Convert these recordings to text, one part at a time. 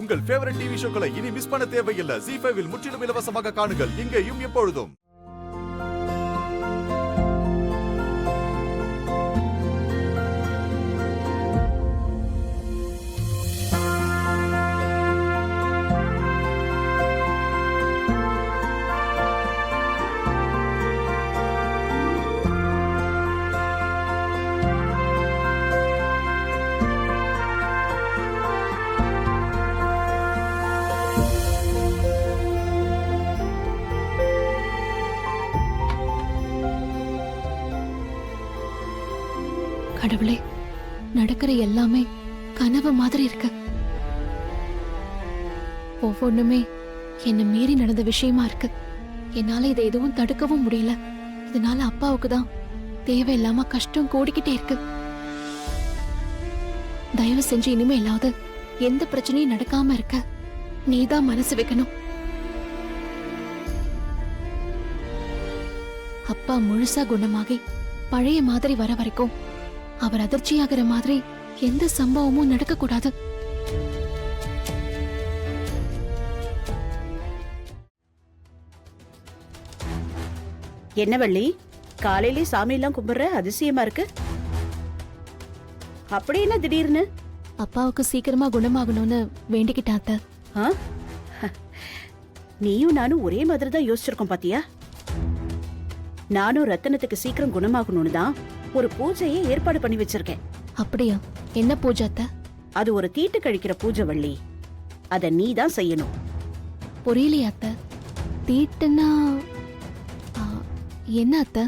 உங்கள் favourite TV ஷோக்களை இனி miss பண்ண தேவையில்லை. ZEE5 இல் முற்றிலும் இலவசமாக காணுங்கள். இங்கேயும் எப்பொழுதும். கடவுளே, நடக்கிற எல்லாமே கனவு மாதிரி இருக்கு. ஒவ்வொன்றுமே என்ன மீறி நடந்த விஷயமா இருக்கு. என்னால இதை எதுவும் தடுக்கவும் முடியல. இதனால அப்பாவுக்கு தான் தேவையில்லாம கஷ்டம் கூடிக்கிட்டே இருக்கு. தயவு செஞ்சு இனிமே இல்லாத எந்த பிரச்சனையும் நடக்காம இருக்க நீதான் மனசு வைக்கணும். அப்பா முழுசா குணமாகி பழைய மாதிரி வர வரைக்கும் அவர் அதிர்ச்சியாகிற மாதிரி எந்த சம்பவமும் நடக்க கூடாது. என்ன வள்ளி, காலையிலே சாமி எல்லாம் கும்பிடுற? அதிசயமா இருக்கு. அப்படி என்ன திடீர்னு? அப்பாவுக்கு சீக்கிரமா குணமாகணும்னு வேண்டிக்கிட்டாத்த. நீயும் நானும் ஒரே மாதிரி தான் யோசிச்சிருக்கோம் பாத்தியா? நானும் ரத்தனத்துக்கு சீக்கிரம் குணமாகணும்னு தான் ஒரு பூஜையை ஏற்பாடு பண்ணி வச்சிருக்கேன். அப்படியா? என்ன பூஜை அத்த? அது ஒரு தீட்டு கழிக்கிற பூஜை வள்ளி. அத நீ தான் செய்யணும். புரியலையா அத்த? தீட்டுன்னா என்ன அத்த?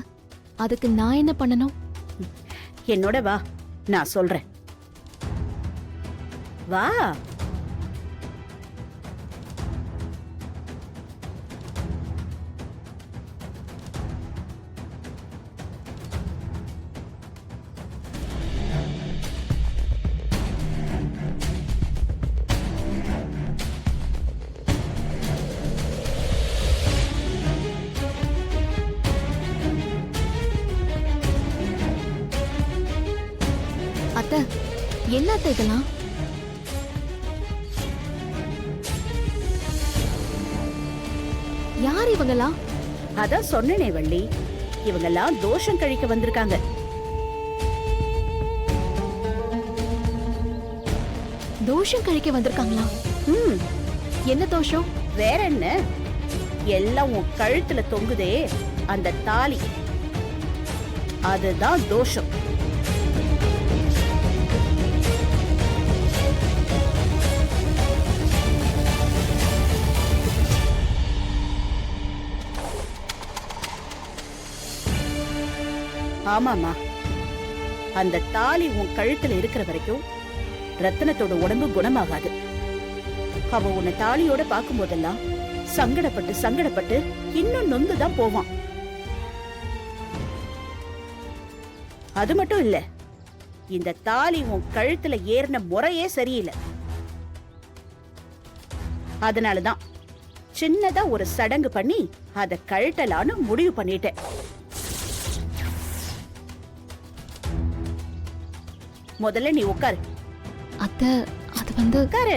அதுக்கு நான் என்ன பண்ணணும்? என்னோட வா, நான் சொல்றேன். வா. அத்த, என்ன அத்த இதெல்லாம்? யார் இவங்களா? அதான் சொன்னனே வள்ளி, இவங்கெல்லாம் தோஷம் கழிக்க வந்திருக்காங்க. தோஷம் கழிக்க வந்திருக்காங்களா? என்ன தோஷம்? வேற என்ன, எல்லாம் உன் கழுத்துல தொங்குதே அந்த தாலி, அதுதான் தோஷம். ஆமாமா, அந்த தாலி உன் கழுத்துல இருக்கிற வரைக்கும் ரத்தனத்தோட உடம்பு குணமாகாது. அவ உன்னை தாலியோட பார்க்கும் போதெல்லாம் சங்கடப்பட்டு சங்கடப்பட்டு இன்னும் நொந்துதான் போவான். அது மட்டும் இல்ல, இந்த தாலி உன் கழுத்துல ஏறின முறையே சரியில்லை. அதனாலதான் சின்னதா ஒரு சடங்கு பண்ணி அத கழட்டலான்னு முடிவு பண்ணிட்டேன். முதல்ல நீ உட்காரு. அத்த, அது வந்து உட்காரு.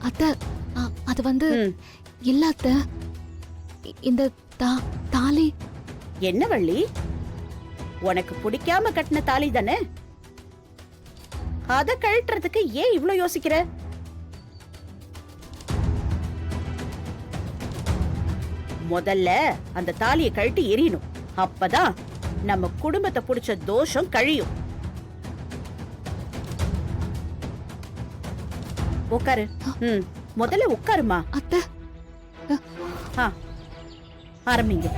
அத்த, அது வந்து இல்ல அத்த, இந்த தாலி. என்ன வள்ளி, உனக்கு பிடிக்காம கட்டின தாலி தானே, அத கழட்டுறதுக்கு ஏன் இவ்ளோ யோசிக்கிற? முதல்ல அந்த தாலியை கழட்டி எறியணும். அப்பதான் நம்ம குடும்பத்தை பிடிச்ச தோஷம் கழியும். உட்காரு. முதல்ல உட்காருமா. அத்த, ஆரம்பிங்க.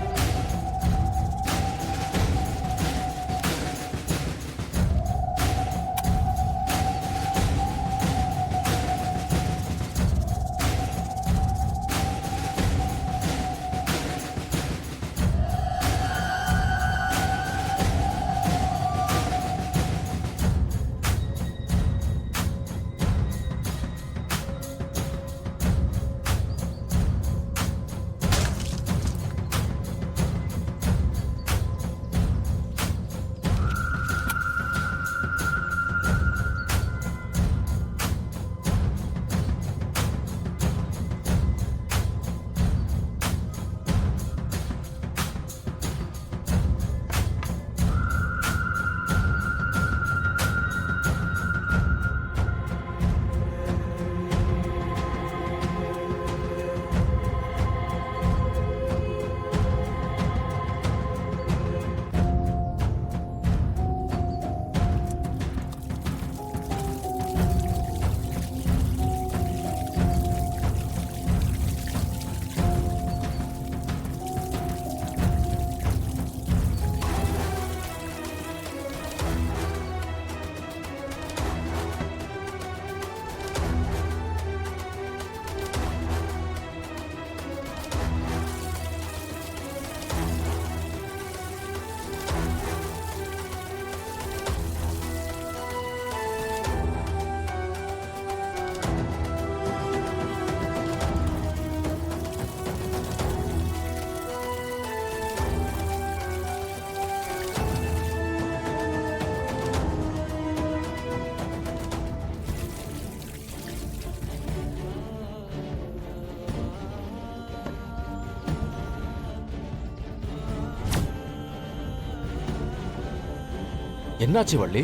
என்னாச்சு வள்ளி?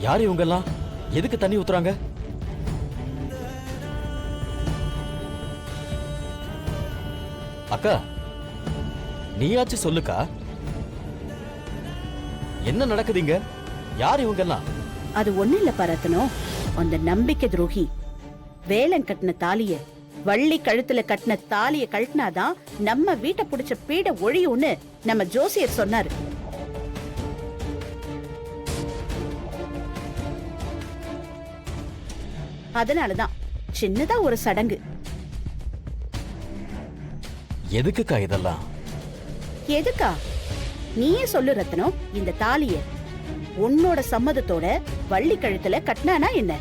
யார் இவங்கெல்லாம்? எதுக்கு தண்ணி ஊத்துறாங்க? அக்கா, நீயாச்சு சொல்லுக்கா. என்ன நடக்குதுங்க? யார் இவங்கெல்லாம்? அது ஒண்ணு இல்ல ரத்னம். அந்த நம்பிக்கை துரோகி வேலன் கட்டின தாலிய, வள்ளி கழுத்துல கட்டின தாலிய கழட்டினாதான் நம்ம வீட்டை புடிச்ச பீட ஒழியும்னு நம்ம ஜோசியர் சொன்னாரு. அதனாலதான் சின்னதா ஒரு சடங்கு. எதுக்குக்கா இதெல்லாம்? எதுக்கா? நீயே சொல்லு ரத்னம். இந்த தாலிய உன்னோட சம்மதத்தோட வள்ளி கழுத்துல கட்டினானா என்ன?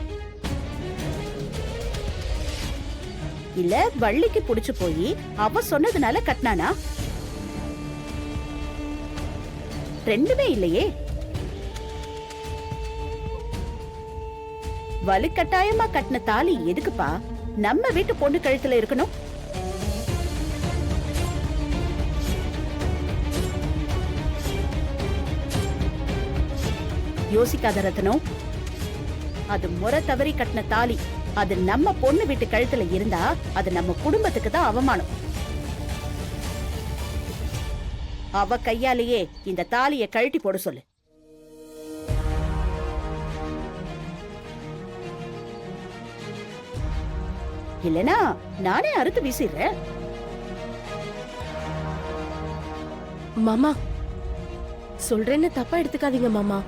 இல்ல வள்ளிக்கு புடிச்சு போய் அவ சொன்னதுனால கட்டினானா? ரெண்டுமே இல்லையே. வலுக்கட்டாயமா கட்டின தாலி எதுக்குப்பா நம்ம வீட்டு பொண்ணு கழுத்துல இருக்கணும்? யோசிக்காத ரத்னம். அது முறை தவறி கட்டின தாலி. அது நம்ம பொண்ணு வீட்டு கழுத்துல இருந்தா அது நம்ம குடும்பத்துக்கு தான் அவமானம். அவ கையாலேயே இந்த தாலிய கழட்டி போட சொல்லு. இல்லனா நானே அறுத்து வீசிடுறேன். மாமா, சொல்றேன்னு தப்பா எடுத்துக்காதீங்க மாமா.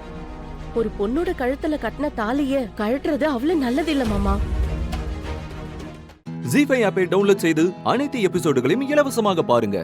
ஒரு பொண்ணோட கழுத்துல கட்டின தாலிய கழட்டுறது அவ்வளவு நல்லது இல்ல மாமா. ஜீ5 ஆப்பை டவுன்லோட் செய்து அனைத்து எபிசோடுகளையும் இலவசமாக பாருங்க.